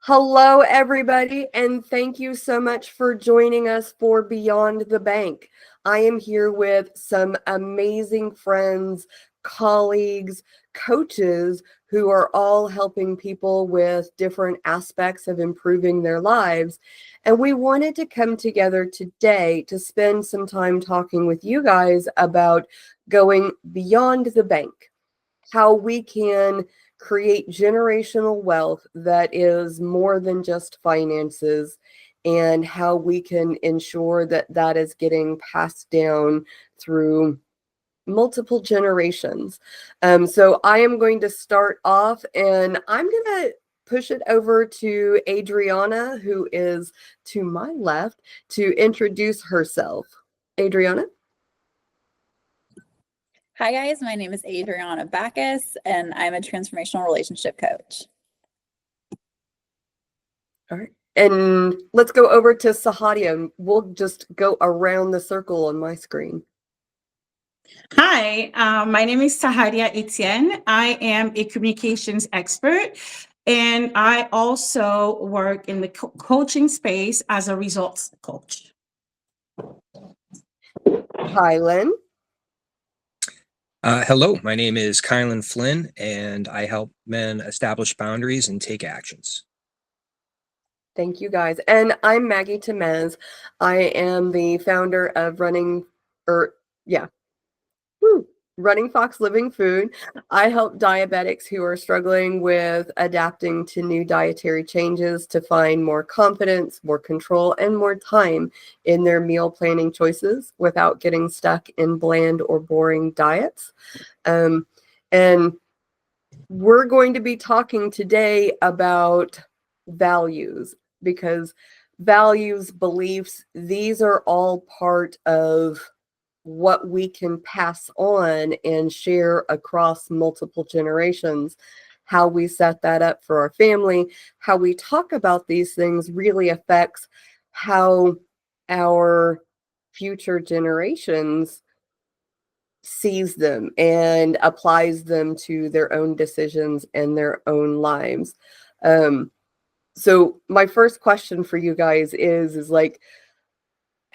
Hello, everybody, and thank you so much for joining us for Beyond the Bank. I am here with some amazing friends, colleagues, coaches who are all helping people with different aspects of improving their lives. And we wanted to come together today to spend some time talking with you guys about going beyond the bank, how we can create generational wealth that is more than just finances, and how we can ensure that that is getting passed down through multiple generations. So I am going to start off, and I'm going to push it over to Adriana, who is to my left, to introduce herself. Adriana? Hi guys, my name is Adriana Backus and I'm a transformational relationship coach. All right. And let's go over to Sahadia. We'll just go around the circle on my screen. Hi, my name is Sahadia Etienne. I am a communications expert, and I also work in the coaching space as a results coach. Kylan. Hello, my name is Kylan Flynn, and I help men establish boundaries and take actions. Thank you, guys. And I'm Maggie Temez. I am the founder of Running Fox Living Food. I help diabetics who are struggling with adapting to new dietary changes to find more confidence, more control, and more time in their meal planning choices without getting stuck in bland or boring diets. And we're going to be talking today about values, because values, beliefs, these are all part of what we can pass on and share across multiple generations. How we set that up for our family, how we talk about these things really affects how our future generations sees them and applies them to their own decisions and their own lives. So my first question for you guys is like,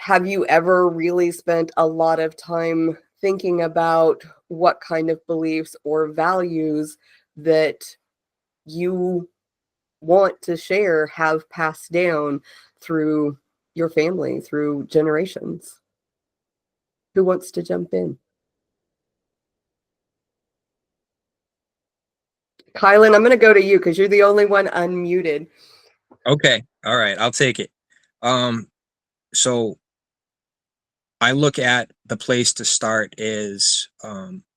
have you ever really spent a lot of time thinking about what kind of beliefs or values that you want to share have passed down through your family, through generations? Who wants to jump in? Kylan, I'm going to go to you because you're the only one unmuted. Okay, all right, I'll take it. So I look at the place to start is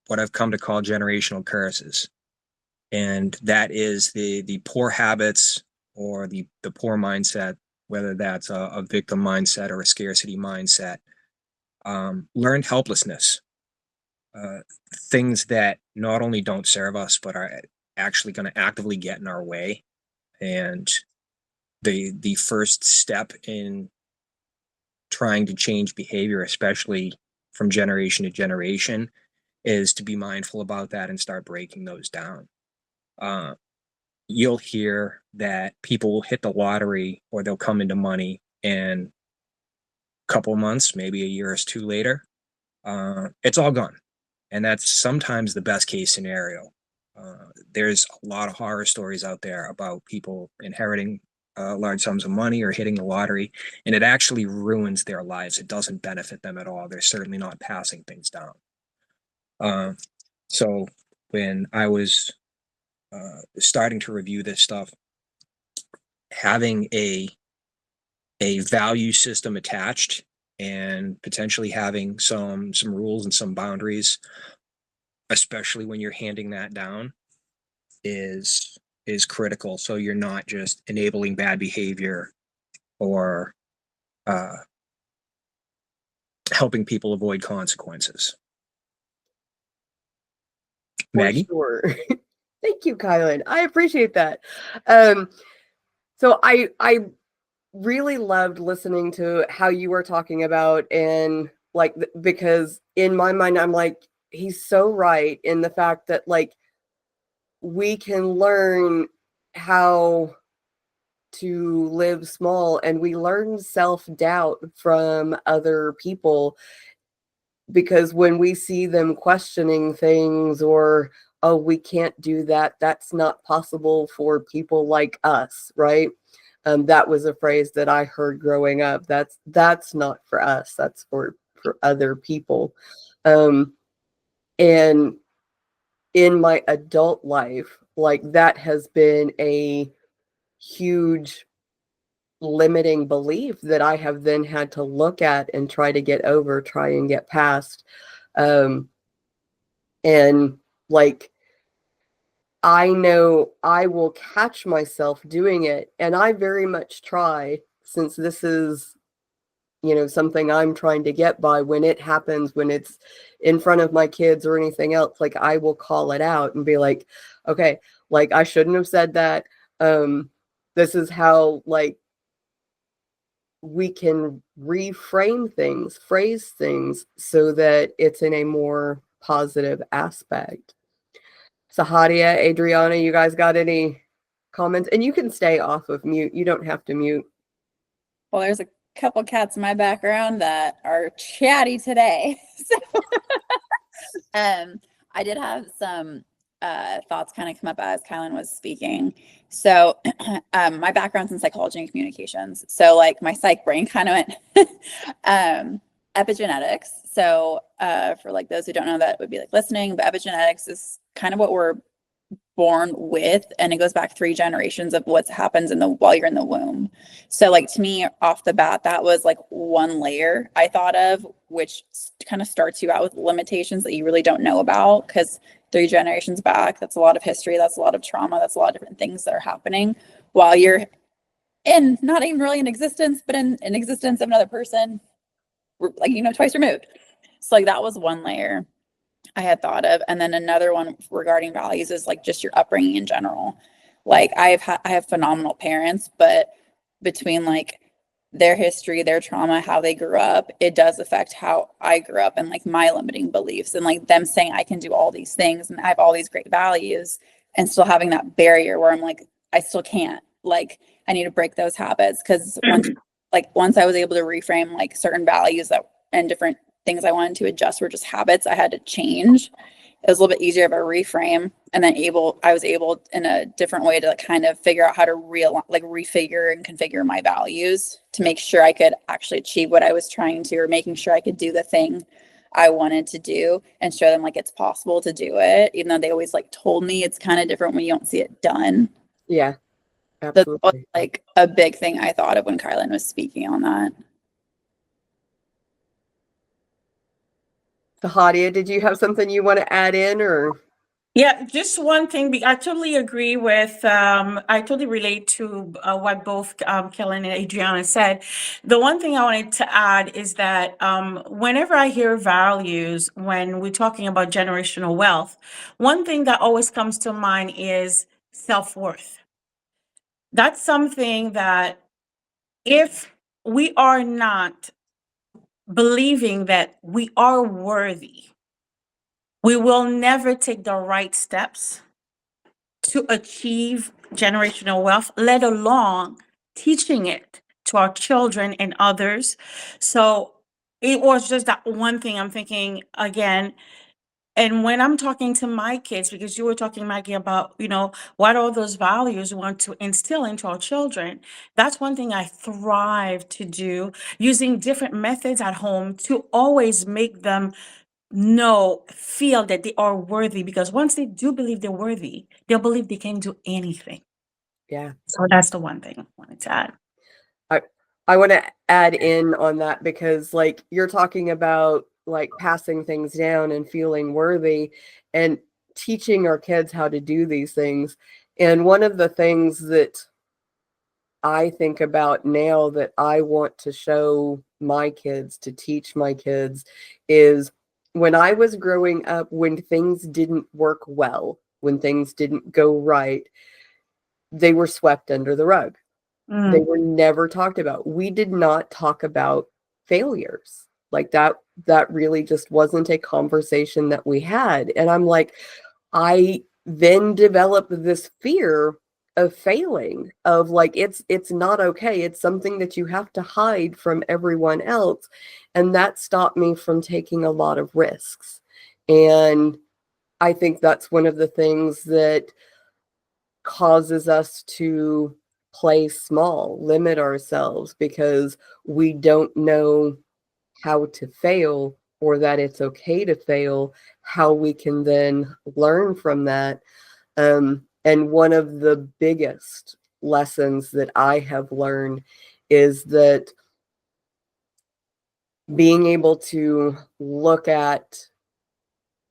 what I've come to call generational curses. And that is the poor habits or the poor mindset, whether that's a victim mindset or a scarcity mindset, learned helplessness, things that not only don't serve us, but are actually going to actively get in our way. And the first step in trying to change behavior, especially from generation to generation, is to be mindful about that and start breaking those down. You'll hear that people will hit the lottery or they'll come into money, and a couple months, maybe a year or two later, it's all gone. And that's sometimes the best case scenario. There's a lot of horror stories out there about people inheriting large sums of money or hitting the lottery, and it actually ruins their lives. It doesn't benefit them at all. They're certainly not passing things down. So when I was starting to review this stuff, having a value system attached and potentially having some rules and some boundaries, especially when you're handing that down, is critical. So you're not just enabling bad behavior or helping people avoid consequences. Maggie? For sure. Thank you, Kylan. I appreciate that. So I really loved listening to how you were talking about, and like, because in my mind, I'm like, he's so right in the fact that like we can learn how to live small, and we learn self-doubt from other people, because when we see them questioning things, or, oh, we can't do that, that's not possible for people like us, right? That was a phrase that I heard growing up. That's not for us, that's for other people. And in my adult life, like, that has been a huge limiting belief that I have then had to look at and try to get over, try and get past. And like, I know I will catch myself doing it, and I very much try, since this is, something I'm trying to get by. When it happens, when it's in front of my kids or anything else, like, I will call it out and be like, okay, like, I shouldn't have said that. This is how, like, we can reframe things, phrase things, so that it's in a more positive aspect. Sahadia, Adriana, you guys got any comments? And you can stay off of mute. You don't have to mute. Well, there's a couple cats in my background that are chatty today. So I did have some thoughts kind of come up as Kylan was speaking. So my background's in psychology and communications. So like my psych brain kind of went epigenetics. So for like those who don't know, that would be like listening, but epigenetics is kind of what we're born with, and it goes back 3 generations of what happens while you're in the womb. So like to me off the bat, that was like one layer I thought of, which kind of starts you out with limitations that you really don't know about, because 3 generations back, that's a lot of history, that's a lot of trauma, that's a lot of different things that are happening while you're in, not even really in existence, but in existence of another person, like, twice removed. So like that was one layer I had thought of. And then another one regarding values is like just your upbringing in general. Like I have phenomenal parents, but between like their history, their trauma, how they grew up, it does affect how I grew up, and like my limiting beliefs, and like them saying I can do all these things and I have all these great values, and still having that barrier where I'm like, I still can't, like, I need to break those habits. Because once I was able to reframe like certain values that and different things I wanted to adjust were just habits I had to change, it was a little bit easier of a reframe. And then I was able in a different way to like kind of figure out how to refigure and configure my values to make sure I could actually achieve what I was trying to, or making sure I could do the thing I wanted to do, and show them like it's possible to do it, even though they always like told me it's kind of different when you don't see it done. Yeah, That's absolutely. like a big thing I thought of when Kylan was speaking on that. Sahadia, did you have something you want to add in, or? Yeah, just one thing. I totally agree with, I totally relate to what both Kellen and Adriana said. The one thing I wanted to add is that whenever I hear values, when we're talking about generational wealth, one thing that always comes to mind is self-worth. That's something that if we are not believing that we are worthy, we will never take the right steps to achieve generational wealth, let alone teaching it to our children and others. So it was just that one thing I'm thinking again. And when I'm talking to my kids, because you were talking, Maggie, about, what all those values we want to instill into our children, that's one thing I thrive to do, using different methods at home to always make them feel that they are worthy, because once they do believe they're worthy, they'll believe they can do anything. Yeah. So that's the one thing I wanted to add. I want to add in on that, because like, you're talking about like passing things down and feeling worthy and teaching our kids how to do these things. And one of the things that I think about now that I want to show my kids, to teach my kids, is when I was growing up, when things didn't work well, when things didn't go right, they were swept under the rug. They were never talked about. We did not talk about failures. Like that really just wasn't a conversation that we had. And I'm like, I then developed this fear of failing, of like it's not okay. It's something that you have to hide from everyone else. And that stopped me from taking a lot of risks. And I think that's one of the things that causes us to play small, limit ourselves, because we don't know how to fail, or that it's okay to fail, how we can then learn from that. And one of the biggest lessons that I have learned is that being able to look at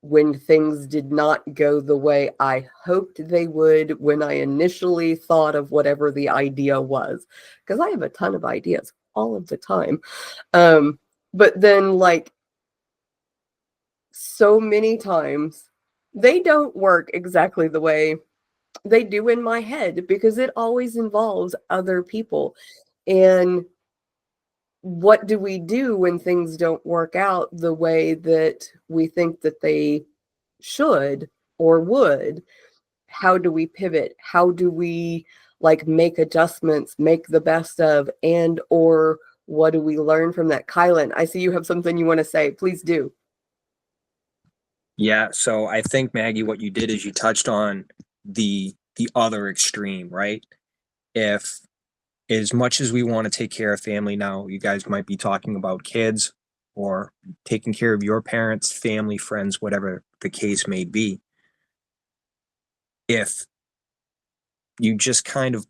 when things did not go the way I hoped they would when I initially thought of whatever the idea was, because I have a ton of ideas all of the time. But then, like, so many times, they don't work exactly the way they do in my head, because it always involves other people. And what do we do when things don't work out the way that we think that they should or would? How do we pivot? How do we like make adjustments, make the best of, and or what do we learn from that? Kylan, I see you have something you want to say. Please do. Yeah, so I think, Maggie, what you did is you touched on the other extreme, right? If as much as we want to take care of family now, you guys might be talking about kids or taking care of your parents, family, friends, whatever the case may be. If you just kind of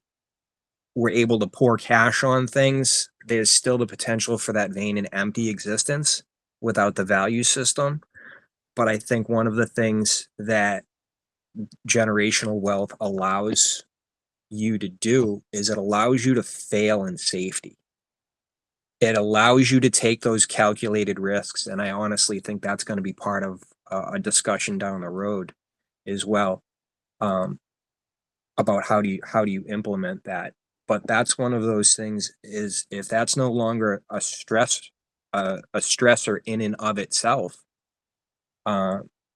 were able to pour cash on things, there's still the potential for that vain and empty existence without the value system. But I think one of the things that generational wealth allows you to do is it allows you to fail in safety. It allows you to take those calculated risks. And I honestly think that's going to be part of a discussion down the road as well, about how do you implement that. But that's one of those things, is if that's no longer a stressor in and of itself,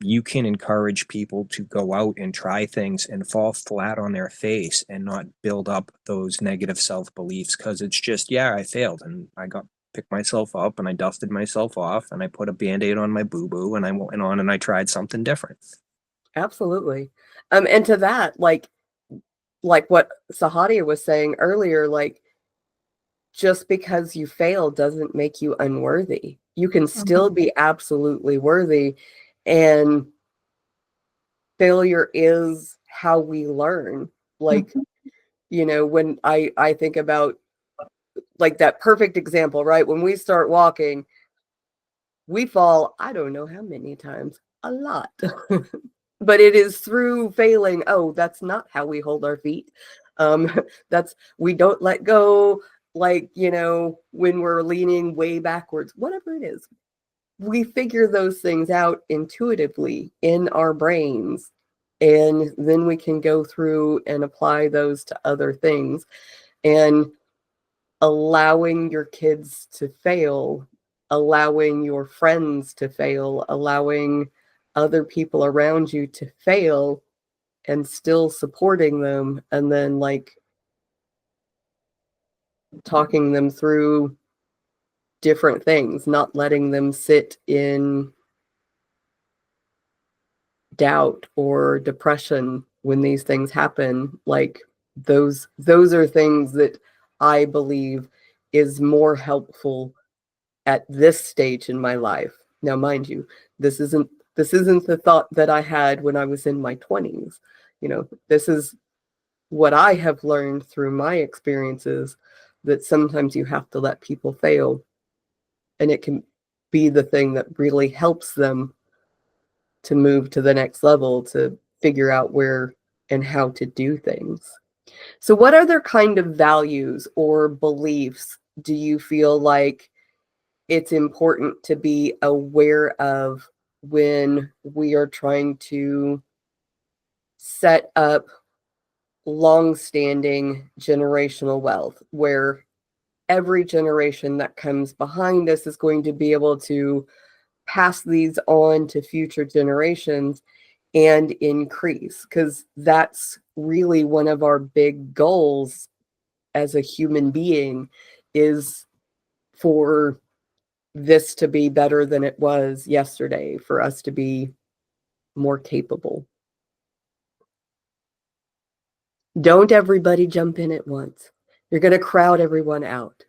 you can encourage people to go out and try things and fall flat on their face and not build up those negative self-beliefs, because it's just, yeah, I failed and I got picked myself up and I dusted myself off and I put a Band-Aid on my boo-boo and I went on and I tried something different. Absolutely. And to that, like what Sahadia was saying earlier, like, just because you fail doesn't make you unworthy. You can still be absolutely worthy. And failure is how we learn. Like, when I think about like that perfect example, right? When we start walking, we fall, I don't know how many times, a lot. But it is through failing. Oh, that's not how we hold our feet. That's, we don't let go, like, when we're leaning way backwards, whatever it is. We figure those things out intuitively in our brains. And then we can go through and apply those to other things. And allowing your kids to fail, allowing your friends to fail, allowing other people around you to fail, and still supporting them, and then like talking them through different things, not letting them sit in doubt or depression when these things happen. Like, those are things that I believe is more helpful at this stage in my life. Now, mind you, this isn't the thought that I had when I was in my 20s. This is what I have learned through my experiences, that sometimes you have to let people fail, and it can be the thing that really helps them to move to the next level, to figure out where and how to do things. So what other kind of values or beliefs do you feel like it's important to be aware of when we are trying to set up long-standing generational wealth, where every generation that comes behind us is going to be able to pass these on to future generations, and increase, because that's really one of our big goals as a human being, is for this to be better than it was yesterday, for us to be more capable. Don't everybody jump in at once. You're going to crowd everyone out.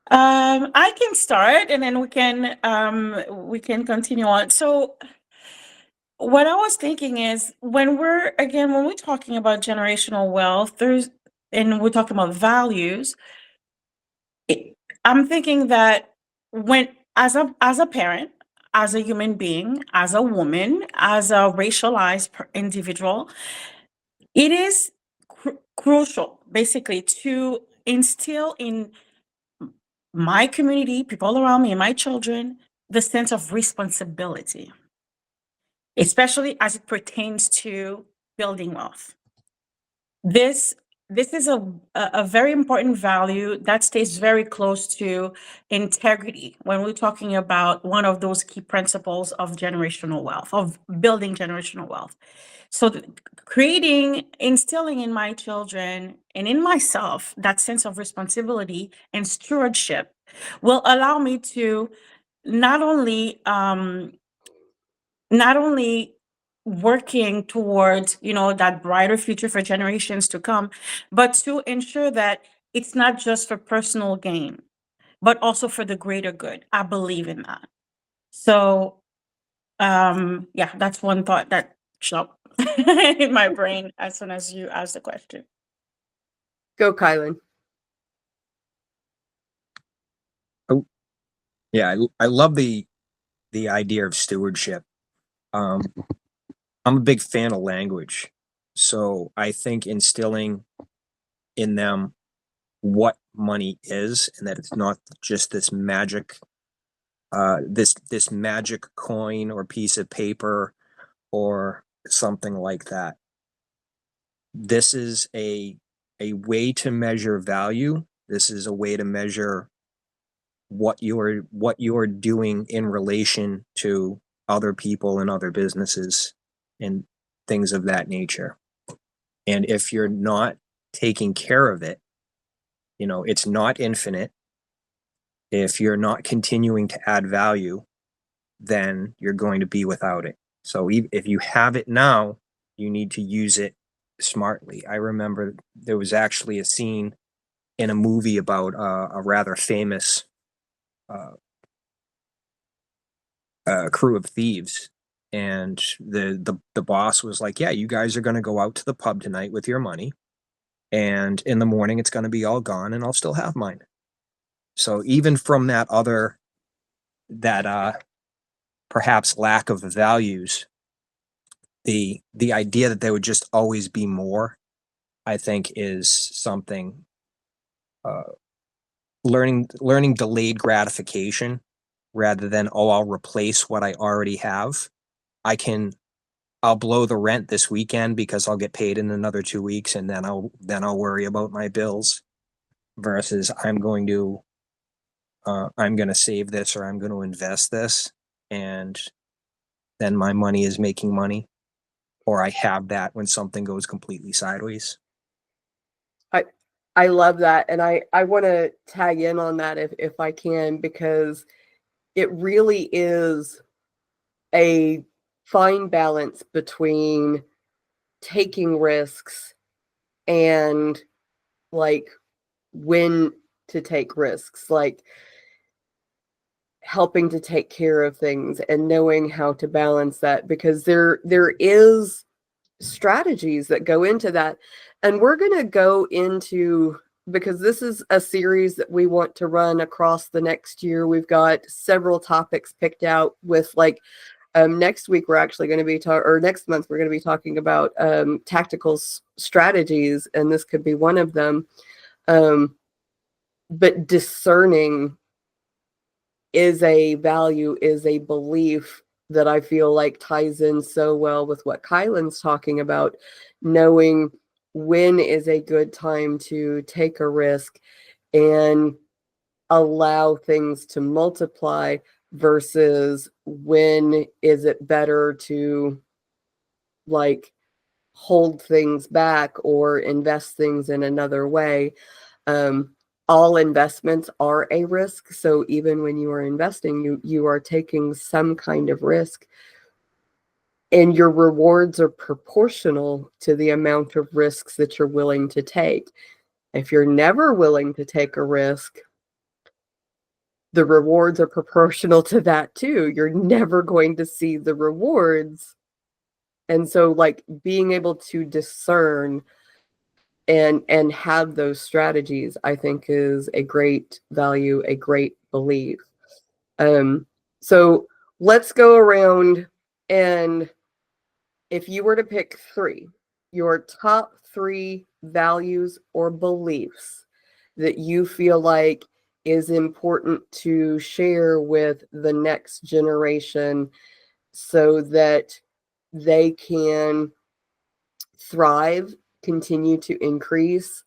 I can start, and then we can continue on. So what I was thinking is, when we're talking about generational wealth, and we're talking about values, I'm thinking that when, as a parent, as a human being, as a woman, as a racialized individual, it is crucial, basically, to instill in my community, people around me, and my children, the sense of responsibility, especially as it pertains to building wealth. This is a very important value that stays very close to integrity when we're talking about one of those key principles of generational wealth, of building generational wealth. So instilling in my children and in myself that sense of responsibility and stewardship will allow me to not only working towards, that brighter future for generations to come, but to ensure that it's not just for personal gain, but also for the greater good. I believe in that. So, yeah, that's one thought that shot in my brain as soon as you asked the question. Go, Kylan. Yeah, I love the idea of stewardship. I'm a big fan of language, so I think instilling in them what money is, and that it's not just this magic this magic coin or piece of paper or something like that. This is a way to measure value. This is a way to measure what you're doing in relation to other people and other businesses and things of that nature. And if you're not taking care of it, it's not infinite. If you're not continuing to add value, then you're going to be without it. So if you have it now, you need to use it smartly. I remember there was actually a scene in a movie about a rather famous crew of thieves, and the boss was like, "Yeah, you guys are going to go out to the pub tonight with your money, and in the morning it's going to be all gone, and I'll still have mine." So even from that perhaps lack of values, the idea that there would just always be more, I think, is something. Learning delayed gratification rather than, oh, I'll replace what I already have. I'll blow the rent this weekend because I'll get paid in another 2 weeks, and then I'll worry about my bills, versus I'm going to save this, or I'm going to invest this, and then my money is making money, or I have that when something goes completely sideways. I love that. And I want to tag in on that if I can, because it really is a fine balance between taking risks and like when to take risks, like helping to take care of things and knowing how to balance that, because there is strategies that go into that. And we're going to go into, because this is a series that we want to run across the next year. We've got several topics picked out with next week we're actually going to be or next month we're going to be talking about tactical strategies, and this could be one of them. But discerning is a value, is a belief that I feel like ties in so well with what Kylan's talking about, knowing when is a good time to take a risk and allow things to multiply versus when is it better to like hold things back or invest things in another way. All investments are a risk. So even when you are investing, you are taking some kind of risk, and your rewards are proportional to the amount of risks that you're willing to take. If you're never willing to take a risk, the rewards are proportional to that too. You're never going to see the rewards. And so like being able to discern and have those strategies, I think, is a great value, a great belief. So let's go around, and if you were to pick three, your top three values or beliefs that you feel like is important to share with the next generation so that they can thrive, continue to increase,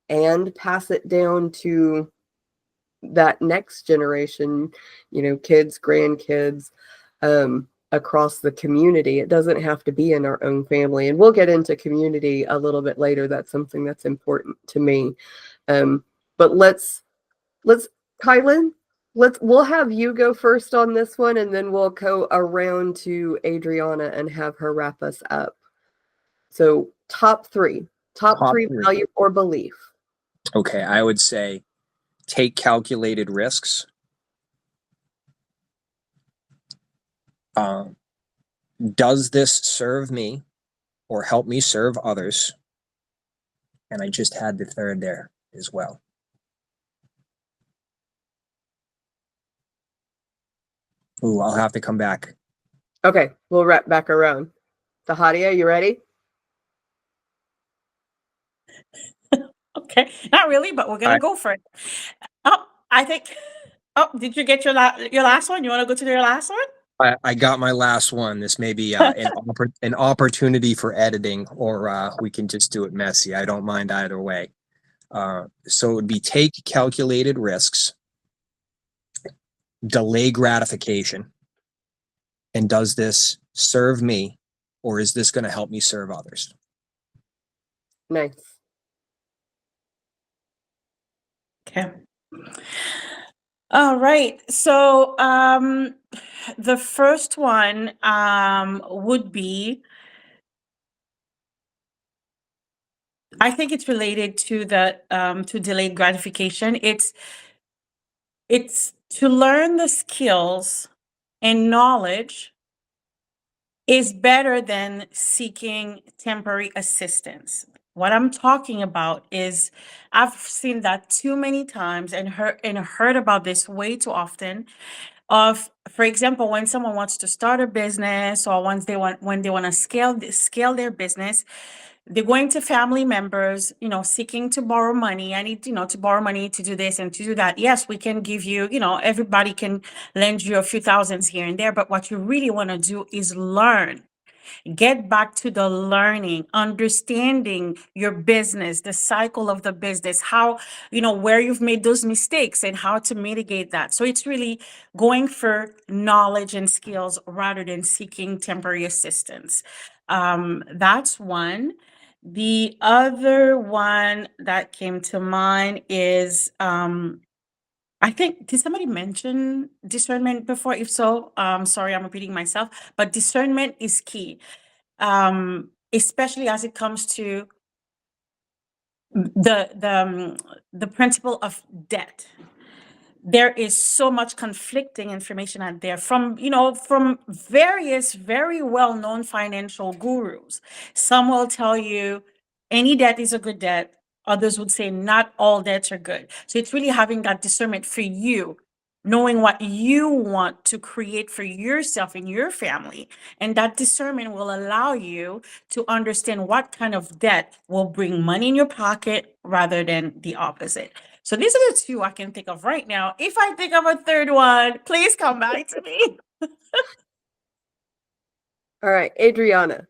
and pass it down to that next generation, kids, grandkids, across the community. It doesn't have to be in our own family. And we'll get into community a little bit later. That's something that's important to me. But let's Kylan, we'll have you go first on this one, and then we'll go around to Adriana and have her wrap us up. So top three value or belief. Okay, I would say take calculated risks. Does this serve me or help me serve others? And I just had the third there as well. Ooh, I'll have to come back. Okay, we'll wrap back around. Sahadia, you ready? Okay, not really, but we're gonna go for it. Oh, I think. Oh, did you get your last one? You want to go to your last one? I got my last one. This may be an opportunity for editing, or we can just do it messy. I don't mind either way. So it would be take calculated risks, delay gratification, and does this serve me, or is this going to help me serve others? Nice. Okay. All right. So the first one would be, I think it's related to the to delayed gratification. It's to learn the skills and knowledge is better than seeking temporary assistance. What I'm talking about is I've seen that too many times and heard about this way too often. For example, when someone wants to start a business, or when they want to scale their business, they're going to family members, seeking to borrow money. I need, to borrow money to do this and to do that. Yes, we can give you, everybody can lend you a few thousands here and there, but what you really want to do is learn. Get back to the learning, understanding your business, the cycle of the business, how, where you've made those mistakes and how to mitigate that. So it's really going for knowledge and skills rather than seeking temporary assistance. That's one. The other one that came to mind is, I think, did somebody mention discernment before? If so, sorry, I'm repeating myself, but discernment is key, especially as it comes to the principle of debt. There is so much conflicting information out there from various very well-known financial gurus. Some will tell you any debt is a good debt. Others would say not all debts are good. So it's really having that discernment for you, knowing what you want to create for yourself and your family. And that discernment will allow you to understand what kind of debt will bring money in your pocket rather than the opposite. So these are the two I can think of right now. If I think of a third one, please come back to me. All right, Adriana.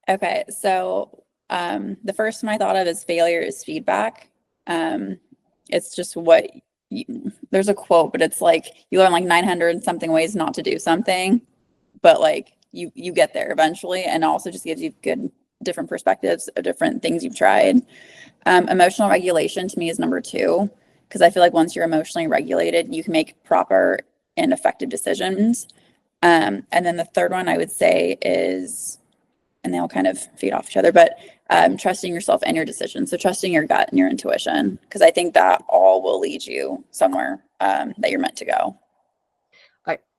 Okay, so the first one I thought of is failure is feedback. It's just what there's a quote, but it's like you learn like 900 and something ways not to do something, but like you get there eventually, and also just gives you good different perspectives of different things you've tried. Emotional regulation to me is number 2, because I feel like once you're emotionally regulated, you can make proper and effective decisions. And then the third one I would say is, and they all kind of feed off each other, but trusting yourself and your decisions. So trusting your gut and your intuition, because I think that all will lead you somewhere that you're meant to go.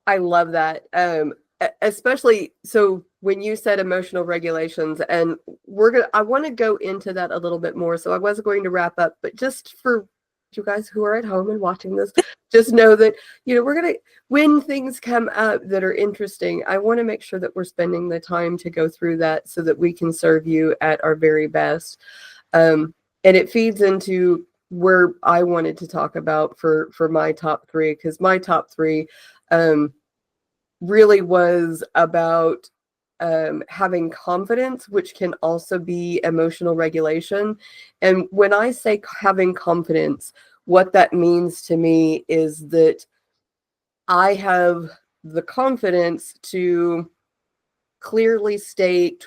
I love that. Especially so when you said emotional regulations, and I want to go into that a little bit more. So I was going to wrap up, but just for you guys who are at home and watching this, just know that, when things come up that are interesting, I want to make sure that we're spending the time to go through that so that we can serve you at our very best. And it feeds into where I wanted to talk about for my top 3, because my top 3 really was about having confidence, which can also be emotional regulation. And when I say having confidence, what that means to me is that I have the confidence to clearly state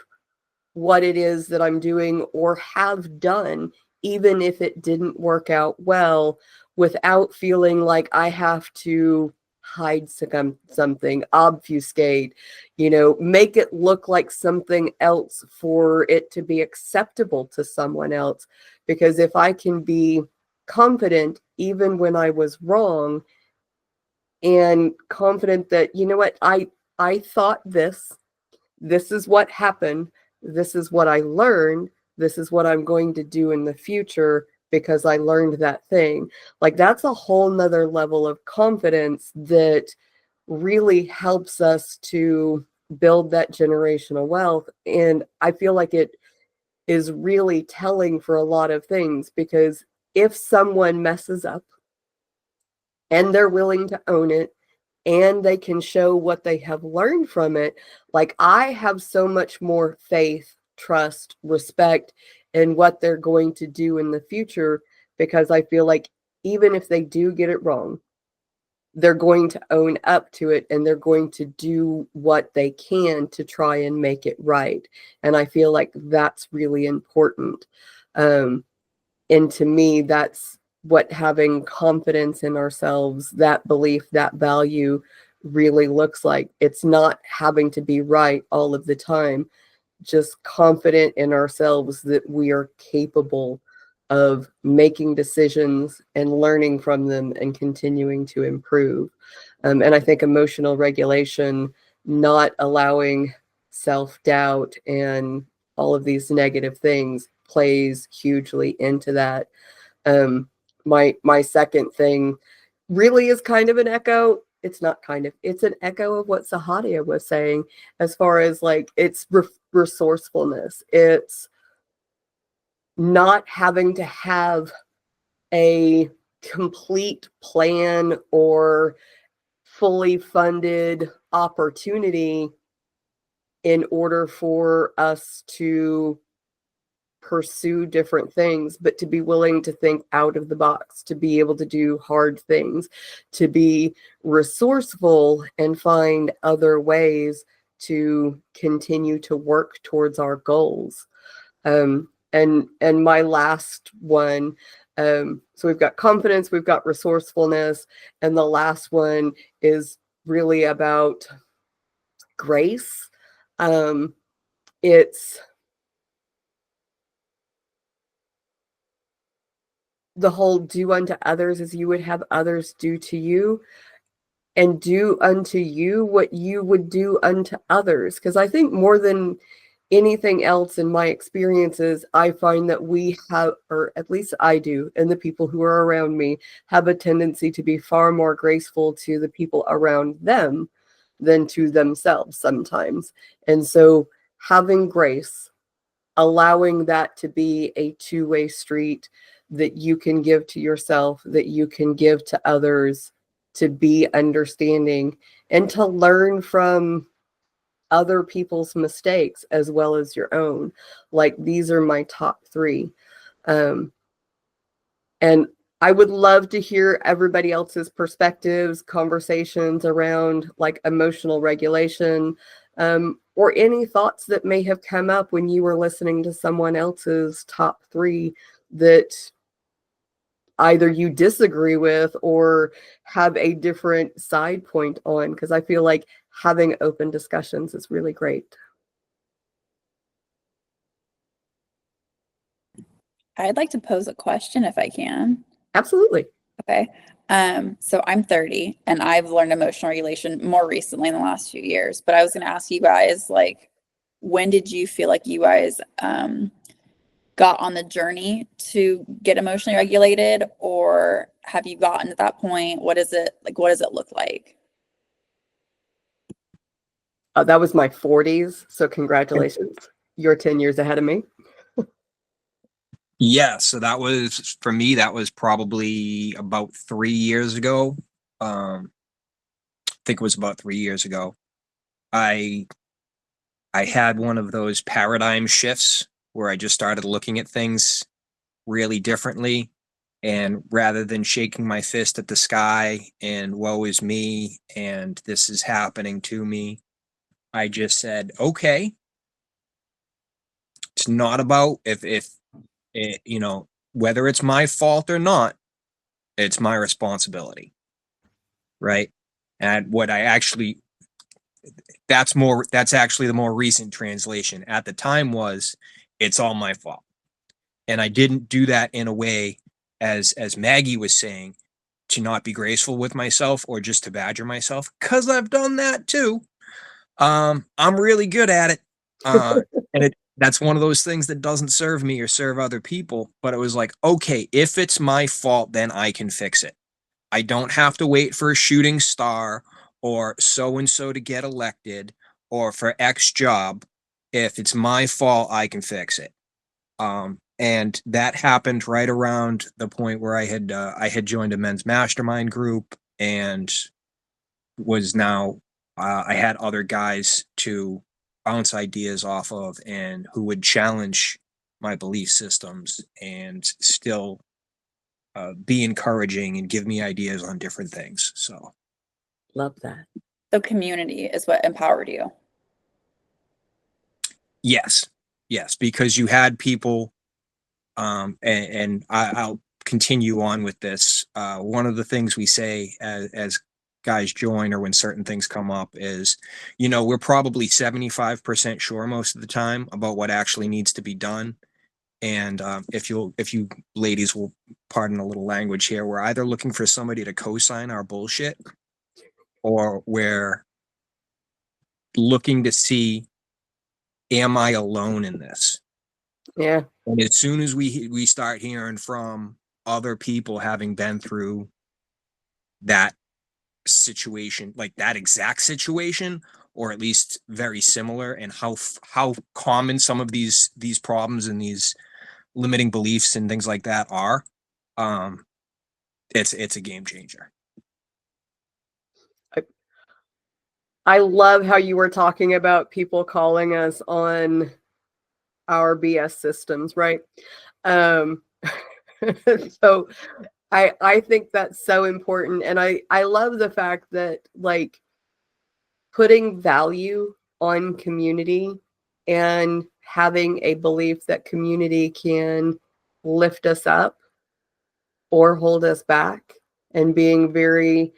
what it is that I'm doing or have done, even if it didn't work out well, without feeling like I have to hide something, obfuscate, make it look like something else for it to be acceptable to someone else. Because if I can be confident, even when I was wrong, and confident that, what, I thought this is what happened, this is what I learned, this is what I'm going to do in the future because I learned that thing. Like, that's a whole nother level of confidence that really helps us to build that generational wealth. And I feel like it is really telling for a lot of things, because if someone messes up and they're willing to own it, and they can show what they have learned from it, like, I have so much more faith, trust, respect in what they're going to do in the future, because I feel like even if they do get it wrong, they're going to own up to it, and they're going to do what they can to try and make it right. And I feel like that's really important. And to me, that's what having confidence in ourselves, that belief, that value really looks like. It's not having to be right all of the time, just confident in ourselves that we are capable of making decisions and learning from them and continuing to improve. And I think emotional regulation, not allowing self-doubt and all of these negative things, plays hugely into that. My second thing really is kind of an echo. It's not kind of, it's an echo of what Sahadia was saying, as far as like, it's resourcefulness. It's not having to have a complete plan or fully funded opportunity in order for us to pursue different things, but to be willing to think out of the box, to be able to do hard things, to be resourceful and find other ways to continue to work towards our goals. And my last one, so we've got confidence, we've got resourcefulness, and the last one is really about grace. It's the whole do unto others as you would have others do to you, and do unto you what you would do unto others. Because I think more than anything else in my experiences, I find that we have, or at least I do, and the people who are around me have a tendency to be far more graceful to the people around them than to themselves sometimes. And so having grace, allowing that to be a two-way street, that you can give to yourself, that you can give to others, to be understanding and to learn from other people's mistakes as well as your own. Like, these are my top 3. And I would love to hear everybody else's perspectives, conversations around like emotional regulation, or any thoughts that may have come up when you were listening to someone else's top 3 that either you disagree with or have a different side point on, because I feel like having open discussions is really great. I'd like to pose a question if I can. Absolutely. Okay. So I'm 30 and I've learned emotional regulation more recently in the last few years, but I was going to ask you guys, like, when did you feel like you guys got on the journey to get emotionally regulated, or have you gotten to that point? What is it like? What does it look like? That was my 40s. So congratulations. You're 10 years ahead of me. Yeah, so that was for me, that was probably about 3 years ago. I think it was about 3 years ago. I had one of those paradigm shifts where I just started looking at things really differently. And rather than shaking my fist at the sky and woe is me and this is happening to me, I just said, okay, it's not about if it, whether it's my fault or not, it's my responsibility. Right. And what I actually, that's actually the more recent translation. At the time was, it's all my fault. And I didn't do that in a way, as Maggie was saying, to not be graceful with myself or just to badger myself, because I've done that too. I'm really good at it. And that's one of those things that doesn't serve me or serve other people. But it was like, okay, if it's my fault, then I can fix it. I don't have to wait for a shooting star or so and so to get elected or for X job. If it's my fault, I can fix it. And that happened right around the point where I had joined a men's mastermind group and was now I had other guys to bounce ideas off of and who would challenge my belief systems and still be encouraging and give me ideas on different things. So Love that. So community is what empowered you. yes, because you had people, and I'll continue on with this. One of the things we say as guys join or when certain things come up is, we're probably 75% sure most of the time about what actually needs to be done. And if you ladies will pardon a little language here, we're either looking for somebody to co-sign our bullshit, or we're looking to see, am I alone in this? Yeah. And as soon as we start hearing from other people having been through that situation, like that exact situation, or at least very similar, and how common some of these problems and these limiting beliefs and things like that are, it's a game changer. I love how you were talking about people calling us on our BS systems, right? So I think that's so important. And I love the fact that like putting value on community and having a belief that community can lift us up or hold us back, and being very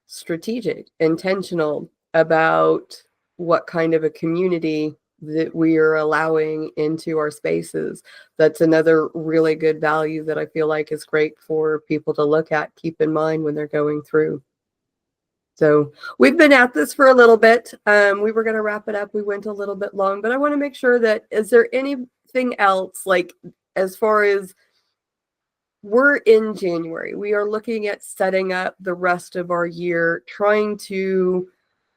strategic, intentional about what kind of a community that we are allowing into our spaces. That's another really good value that I feel like is great for people to look at, keep in mind when they're going through. So we've been at this for a little bit. We were going to wrap it up. We went a little bit long, but I want to make sure that, is there anything else, like as far as we're in January, we are looking at setting up the rest of our year, trying to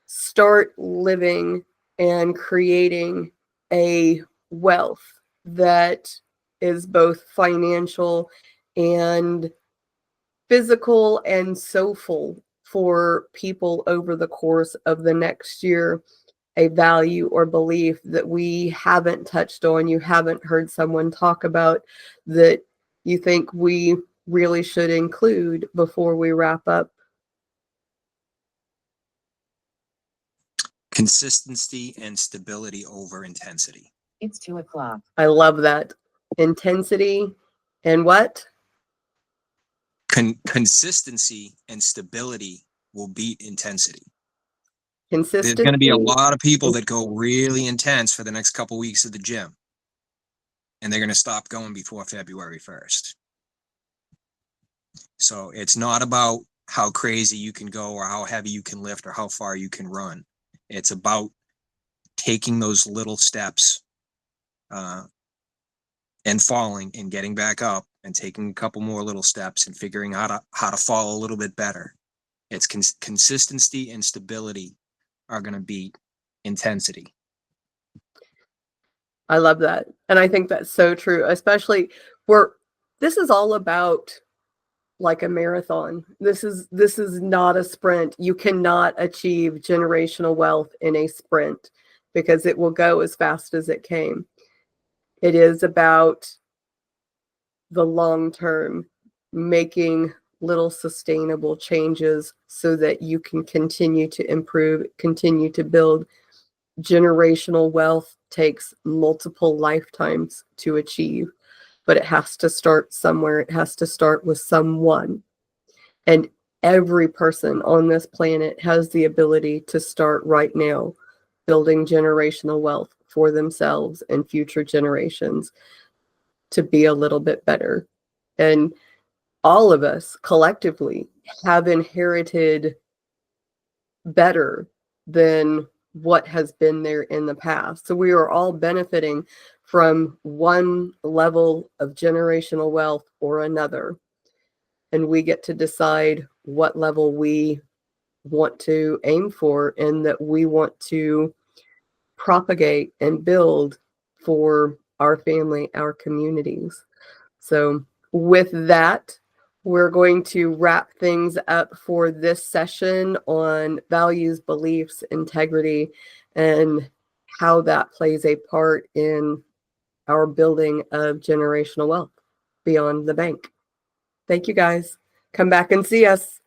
start living and creating a wealth that is both financial and physical and soulful for people over the course of the next year. A value or belief that we haven't touched on, you haven't heard someone talk about, that you think we really should include before we wrap up? Consistency and stability over intensity. It's 2 o'clock. I love that. Intensity and what? Consistency and stability will beat intensity. There's Consistency. going to be a lot of people that go really intense for the next couple weeks at the gym, and they're going to stop going before February 1st. So it's not about how crazy you can go or how heavy you can lift or how far you can run. It's about taking those little steps and falling and getting back up and taking a couple more little steps and figuring out how to fall a little bit better. It's consistency and stability are going to beat intensity. I love that. And I think that's so true, especially this is all about like a marathon. This is not a sprint. You cannot achieve generational wealth in a sprint because it will go as fast as it came. It is about the long term, making little sustainable changes so that you can continue to improve, continue to build. Generational wealth takes multiple lifetimes to achieve, but it has to start somewhere. It has to start with someone. And every person on this planet has the ability to start right now building generational wealth for themselves and future generations to be a little bit better. And all of us collectively have inherited better than what has been there in the past. So we are all benefiting from one level of generational wealth or another. And we get to decide what level we want to aim for and that we want to propagate and build for our family, our communities. So with that, we're going to wrap things up for this session on values, beliefs, integrity, and how that plays a part in our building of generational wealth beyond the bank. Thank you guys. Come back and see us.